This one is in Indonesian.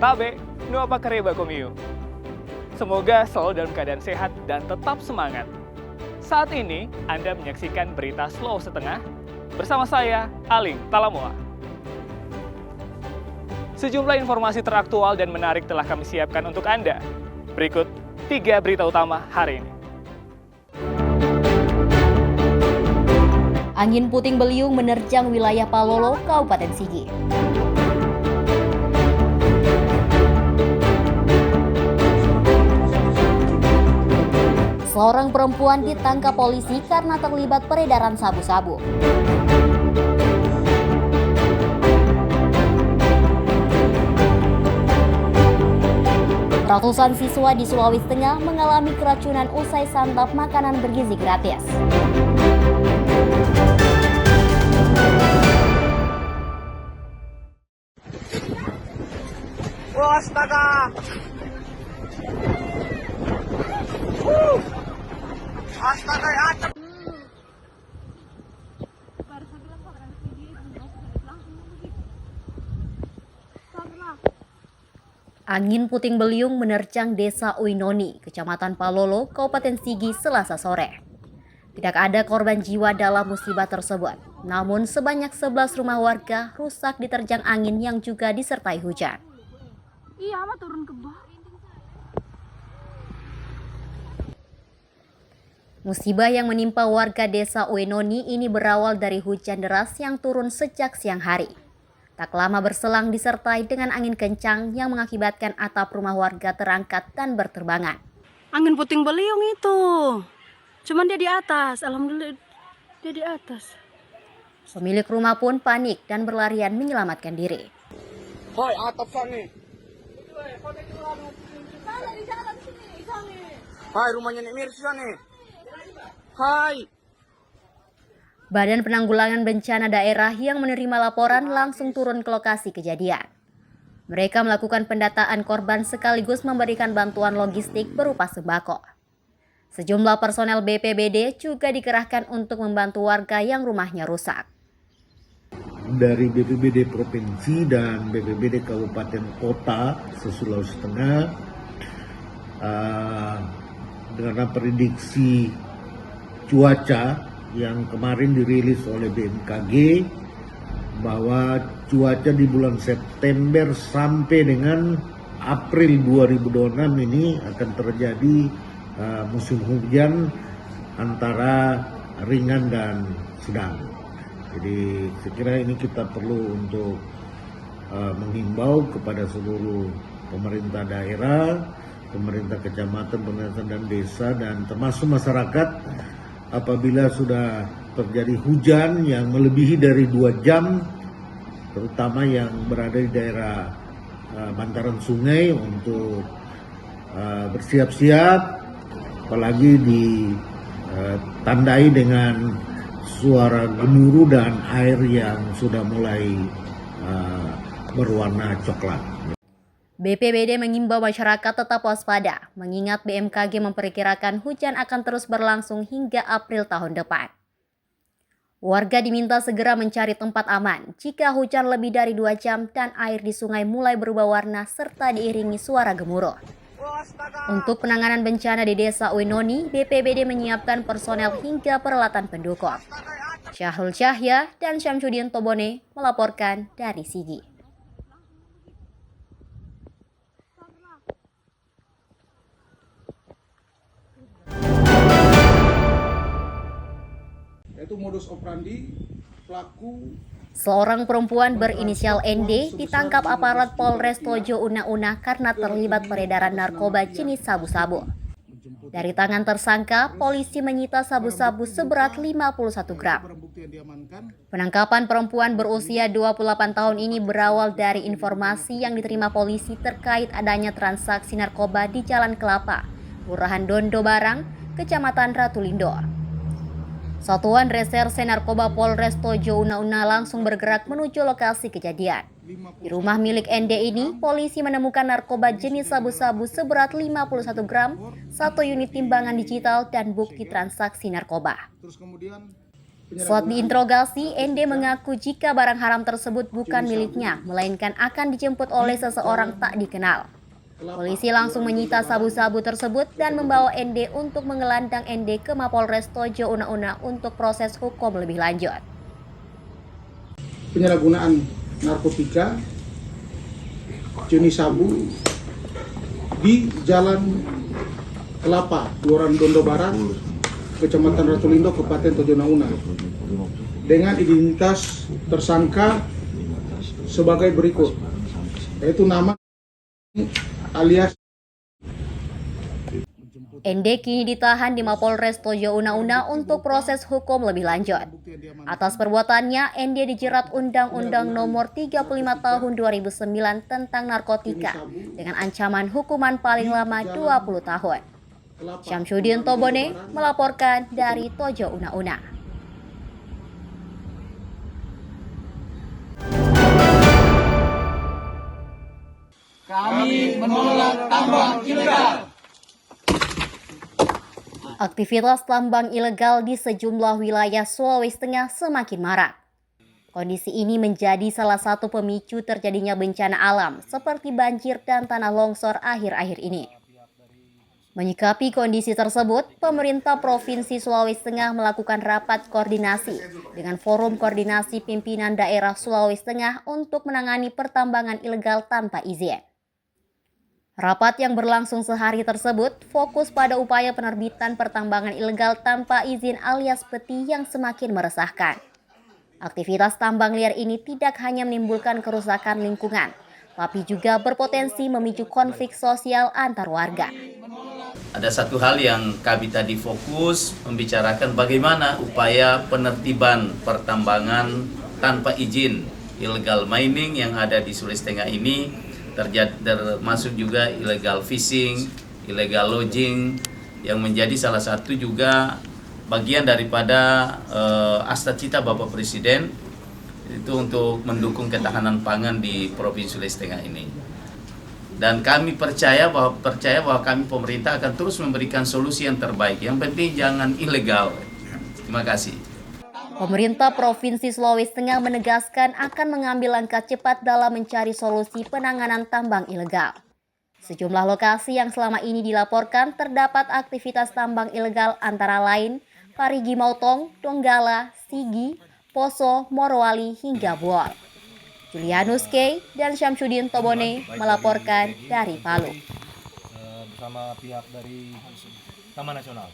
Tabe, no apa kareba komiu. Semoga selalu dalam keadaan sehat dan tetap semangat. Saat ini, Anda menyaksikan berita Slow Setengah bersama saya, Aling Talamoa. Sejumlah informasi teraktual dan menarik telah kami siapkan untuk Anda. Berikut 3 berita utama hari ini. Angin puting beliung menerjang wilayah Palolo, Kabupaten Sigi. Seorang perempuan ditangkap polisi karena terlibat peredaran sabu-sabu. Ratusan siswa di Sulawesi Tengah mengalami keracunan usai santap makanan bergizi gratis. Astaga! Astaga, atap! Angin puting beliung menerjang desa Uinoni, Kecamatan Palolo, Kabupaten Sigi, Selasa sore. Tidak ada korban jiwa dalam musibah tersebut, namun sebanyak 11 rumah warga rusak diterjang angin yang juga disertai hujan. Iya, mah turun ke bawah. Musibah yang menimpa warga desa Uinoni ini berawal dari hujan deras yang turun sejak siang hari. Tak lama berselang disertai dengan angin kencang yang mengakibatkan atap rumah warga terangkat dan berterbangan. Angin puting beliung itu. Cuman dia di atas, alhamdulillah dia di atas. Pemilik rumah pun panik dan berlarian menyelamatkan diri. Hai, atap sana. Hai, rumahnya Nek Mirsi sana. Hai. Badan Penanggulangan Bencana Daerah yang menerima laporan langsung turun ke lokasi kejadian. Mereka melakukan pendataan korban sekaligus memberikan bantuan logistik berupa sembako. Sejumlah personel BPBD juga dikerahkan untuk membantu warga yang rumahnya rusak. Dari BPBD Provinsi dan BPBD Kabupaten Kota se-Sulawesi Tengah dengan prediksi cuaca yang kemarin dirilis oleh BMKG bahwa cuaca di bulan September sampai dengan April 2026 ini akan terjadi musim hujan antara ringan dan sedang. Jadi saya kira ini kita perlu untuk menghimbau kepada seluruh pemerintah daerah, pemerintah kecamatan, pemerintah dan desa, dan termasuk masyarakat apabila sudah terjadi hujan yang melebihi dari 2 jam, terutama yang berada di daerah bantaran sungai untuk bersiap-siap, apalagi ditandai dengan suara gemuruh dan air yang sudah mulai berwarna coklat. BPBD mengimbau masyarakat tetap waspada, mengingat BMKG memperkirakan hujan akan terus berlangsung hingga April tahun depan. Warga diminta segera mencari tempat aman jika hujan lebih dari 2 jam dan air di sungai mulai berubah warna serta diiringi suara gemuruh. Untuk penanganan bencana di desa Uinoni, BPBD menyiapkan personel hingga peralatan pendukung. Syahrul Syahya dan Syamsuddin Tobone melaporkan dari Sigi. Itu modus operandi pelaku. Seorang perempuan berinisial ND ditangkap aparat Polres Tojo Una-Una karena terlibat peredaran narkoba jenis sabu-sabu. Dari tangan tersangka, polisi menyita sabu-sabu seberat 51 gram. Penangkapan perempuan berusia 28 tahun ini berawal dari informasi yang diterima polisi terkait adanya transaksi narkoba di Jalan Kelapa, Kelurahan Dondo Barang, Kecamatan Ratulindo. Satuan Reserse Narkoba Polres Tojo Una-Una langsung bergerak menuju lokasi kejadian. Di rumah milik ND ini, polisi menemukan narkoba jenis sabu-sabu seberat 51 gram, 1 unit timbangan digital, dan bukti transaksi narkoba. Saat diinterogasi, ND mengaku jika barang haram tersebut bukan miliknya, melainkan akan dijemput oleh seseorang tak dikenal. Polisi langsung menyita sabu-sabu tersebut dan membawa ND untuk mengelandang ND ke Mapolres Tojo Una-Una untuk proses hukum lebih lanjut. Penyalahgunaan narkotika jenis sabu di Jalan Kelapa, Kelurahan Dondo Barat, Kecamatan Ratulindo, Kabupaten Tojo Una-Una, dengan identitas tersangka sebagai berikut, yaitu nama alias ND kini ditahan di Mapolres Tojo Una-Una untuk proses hukum lebih lanjut. Atas perbuatannya, ND dijerat Undang-Undang Nomor 35 Tahun 2009 tentang narkotika dengan ancaman hukuman paling lama 20 tahun. Syamsuddin Tobone melaporkan dari Tojo Una-Una. Kami menolak tambang ilegal. Aktivitas tambang ilegal di sejumlah wilayah Sulawesi Tengah semakin marak. Kondisi ini menjadi salah satu pemicu terjadinya bencana alam seperti banjir dan tanah longsor akhir-akhir ini. Menyikapi kondisi tersebut, pemerintah Provinsi Sulawesi Tengah melakukan rapat koordinasi dengan Forum Koordinasi Pimpinan Daerah Sulawesi Tengah untuk menangani pertambangan ilegal tanpa izin. Rapat yang berlangsung sehari tersebut fokus pada upaya penerbitan pertambangan ilegal tanpa izin alias peti yang semakin meresahkan. Aktivitas tambang liar ini tidak hanya menimbulkan kerusakan lingkungan, tapi juga berpotensi memicu konflik sosial antar warga. Ada satu hal yang kami tadi fokus membicarakan bagaimana upaya penertiban pertambangan tanpa izin illegal mining yang ada di Sulawesi Tengah ini, termasuk juga illegal fishing, illegal lodging yang menjadi salah satu juga bagian daripada cita Bapak Presiden itu untuk mendukung ketahanan pangan di Provinsi Sulawesi Tengah ini. Dan kami percaya bahwa kami pemerintah akan terus memberikan solusi yang terbaik. Yang penting jangan ilegal. Terima kasih. Pemerintah Provinsi Sulawesi Tengah menegaskan akan mengambil langkah cepat dalam mencari solusi penanganan tambang ilegal. Sejumlah lokasi yang selama ini dilaporkan terdapat aktivitas tambang ilegal antara lain Parigi Mautong, Donggala, Sigi, Poso, Morowali, hingga Buol. Julianus K. dan Syamsuddin Tobone melaporkan dari Palu. Bersama pihak dari Taman Nasional.